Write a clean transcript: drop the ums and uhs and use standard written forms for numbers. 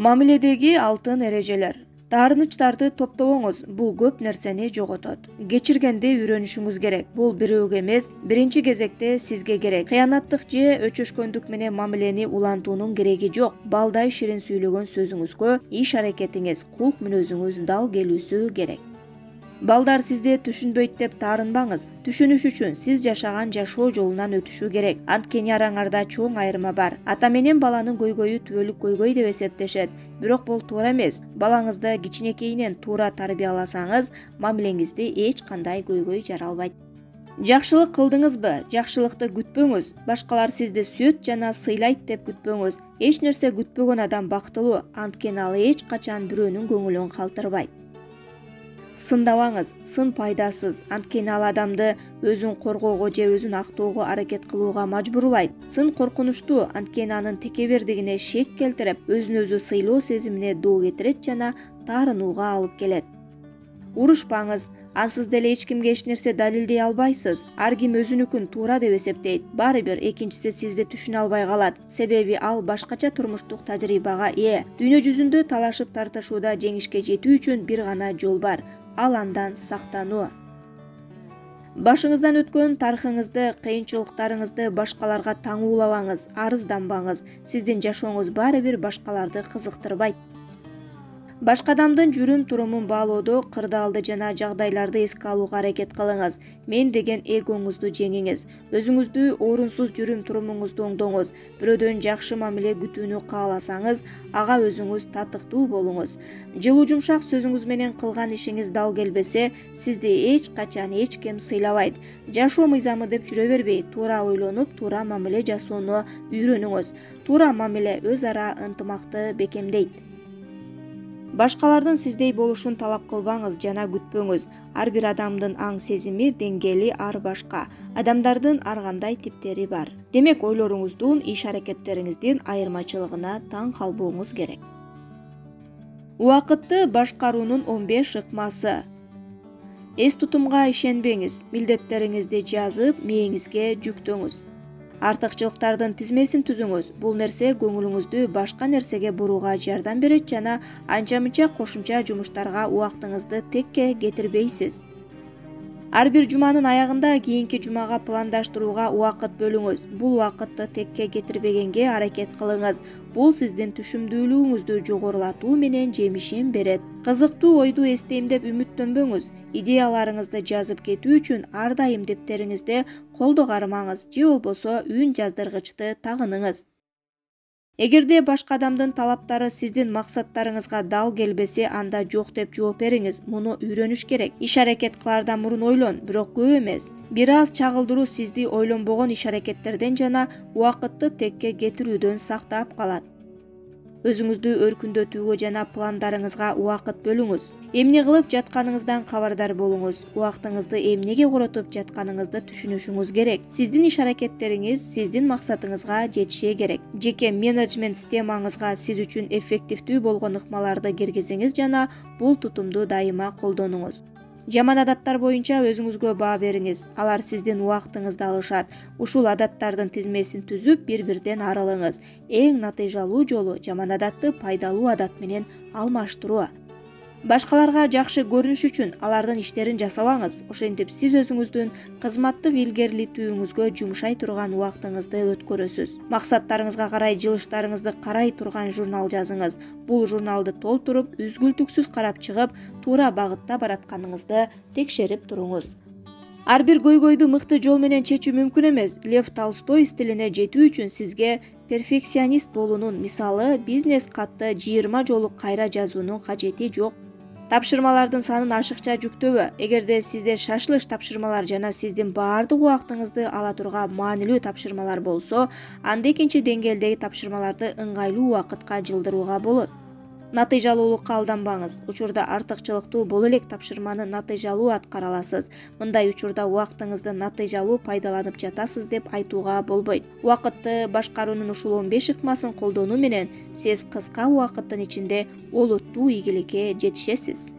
Мамиледеги алтын эрежелер. Таарынычтарды топтобоңуз, бул көп нерсени жоготот. Кечиргенди үйрөнүшүңүз керек. Бул бирөөгө эмес, биринчи кезекте сизге керек. Кыянаттык же өчөшкөндүк менен мамилени улантуунун кереги жок. Балдай ширин сүйлөгөн сөзүңүзгө иш-аракетиңиз, кулк мүнөзүңүз дал келүүсү керек. Балдар сизди түшүнбөйт деп таарынбаңыз. Түшүнүш үчүн сиз жашаган жашоо жолунан өтүшү керек. Анткени араңарда чоң айырма бар. Ата менен баланын көйгөйү түбөлүк көйгөй деп эсептешет. Бирок бул туура эмес. Балаңызды кичинекейинен туура тарбияласаңыз, мамилеңизде эч кандай көйгөй жаралбайт. Жакшылык кылдыңызбы? Жакшылыкты күтпөңүз. Башкалар сизди сөт жана сыйлайт деп күтпөңүз. Эч нерсе күтпөгөн адам бактылуу, анткени ал эч качан бирөөнүн көңүлүн калтырбайт. Сындабаңыз, сын пайдасыз, анткени ал адамды өзүн коргоого же өзүн актоого аракет кылууга мажбурлайт. Сын коркунучтуу, анткени анын текебердигине шек келтирип, өзүн өзү сыйлоо сезимине доо кетирет жана таарынууга алып келет. Урушпаңыз, ансыз деле эч кимге эч нерсе далилдей албайсыз. Ар ким өзүнүкүн туура деп эсептейт. Баары бир экинчиси сизди түшүнө албай калат. Себеби ал башкача турмуштук тажрыйбага ээ. Дүйнө жүзүндө талашып тартышууда жеңишке жетүү үчүн бир гана жол бар. Ал андан сактануу. Башыңыздан өткөн тарыхыңызды, кыйынчылыктарыңызды башкаларга таңуулабаңыз, арызданбаңыз. Сиздин жашооңуз баары бир башкаларды кызыктырбайт. Башка адамдын жүрүм-турумун баалоодо кырдаалды жана жагдайларды эске алууга аракет кылыңыз. Мен деген эгоңузду жеңиңиз. Өзүңүздү орунсуз жүрүм-турумуңузду оңдоңуз. Бирөөдөн жакшы мамиле күтүүнү кааласаңыз, ага өзүңүз татыктуу болуңуз. Жылуу жумшак сөзүңүз менен кылган ишиңиз дал келбесе, сизди эч качан эч ким сыйлабайт. Жашоо мыйзамы деп жүрө бербей, туура ойлонуп, туура мамиле жасоону үйрөнүңүз. Туура мамиле өз ара ынтымакты бекемдейт. Башкалардын сиздей болушун талап кылбаңыз жана күтпөңүз. Ар бир адамдын аң сезими деңгээли ар башка. Адамдардын ар кандай типтери бар. Демек ойлоруңуздун, иш-аракеттериңиздин айырмачылыгына таң калбооңуз керек. Убакытты башкаруунун 15 ыкмасы. Эс тутумга ишенбеңиз. Милдеттериңизди жазып, мээңизге жүктөңүз. Артыкчылыктардын тизмесин түзүңүз. Бул нерсе көңүлүңүздү башка нерсеге бурууга жардам берет жана анча-мынча кошумча жумуштарга убактыңызды текке кетирбейсиз. Ар бир жуманын аягында кийинки жумага пландаштырууга убакыт бөлүңүз. Бул убакытты текке кетирбегенге аракет кылыңыз. Бул сиздин түшүмдүүлүгүңүздү жогорулатуу менен жемишин берет. Кызыктуу ойду эстейм деп үмүттөнбөңүз. Идеяларыңызды жазып кетүү үчүн ар дайым дептериңизде колдо кармаңыз же болбосо үн жаздыргычты тагыныңыз. Эгерде башка адамдын талаптары сиздин максаттарыңызга дал келбесе, анда жок деп жооп бериңиз. Муну үйрөнүш керек. Иш-аракет кылаардан мурун ойлон, бирок көп эмес. Бир аз чагылдыруу сизди ойлонбогон иш-аракеттерден жана убакытты текке кетирүүдөн сактап калат. Өзүңүздү өркүндөтүүгө жана пландарыңызга убакыт бөлүңүз. Эмне кылып жатканыңыздан кабардар болуңуз. Убактыңызды эмнеге коротуп жатканыңызды түшүнүшүңүз керек. Сиздин иш-аракеттериңиз сиздин максатыңызга жетише керек. Жеке менеджмент системаңызга сиз үчүн эффективдүү болгон ыкмаларды киргизиңиз жана бул тутумду дайыма колдонуңуз. Жаман адаттар боюнча өзүңүзгө баа бериңиз. Алар сиздин убактыңызды алышат. Ушул адаттардын тизмесин түзүп, бир-бирден арылыңыз. Эң натыйжалуу жолу жаман адатты пайдалуу адат менен алмаштыруу. Башкаларга жакшы көрүнүш үчүн алардын иштерин жасабаңыз. Ошентип сиз өзүңүздүн кызматтык илгерилетүүңүзгө жумшай турган убактыңызды өткөрөсүз. Максаттарыңызга карай жылыштарыңызды карай турган журнал жазыңыз. Бул журналды толтуруп, үзгүлтүксүз карап чыгып, туура багытта баратканыңызды текшерип туруңуз. Ар бир көйгөйдү мыкты жол менен чечүү мүмкүн эмес. Лев Толстой стилине жетүү үчүн сизге перфекционист болуунун, мисалы, бизнес катты 20 жолу кайра жазуунун кажети жок. Тапшырмалардын санын ашыкча жүктөбө. Эгерде сизде шашылыш тапшырмалар жана сиздин баардык убактыңызды ала турган маанилүү тапшырмалар болсо, анда экинчи деңгээлдеги тапшырмаларды ыңгайлуу убакытка жылдырууга болот. Натыйжалуулукка алданбаңыз. Учурда артыкчылыктуу боло элек тапшырманы натыйжалуу аткара аласыз. Мындай учурда убактыңызды натыйжалуу пайдаланып жатасыз деп айтууга болбойт. Убакытты башкаруунун ушул 15 ыкмасын колдонуу менен сиз кыска убакыттын ичинде олуттуу ийгиликке жетишесиз.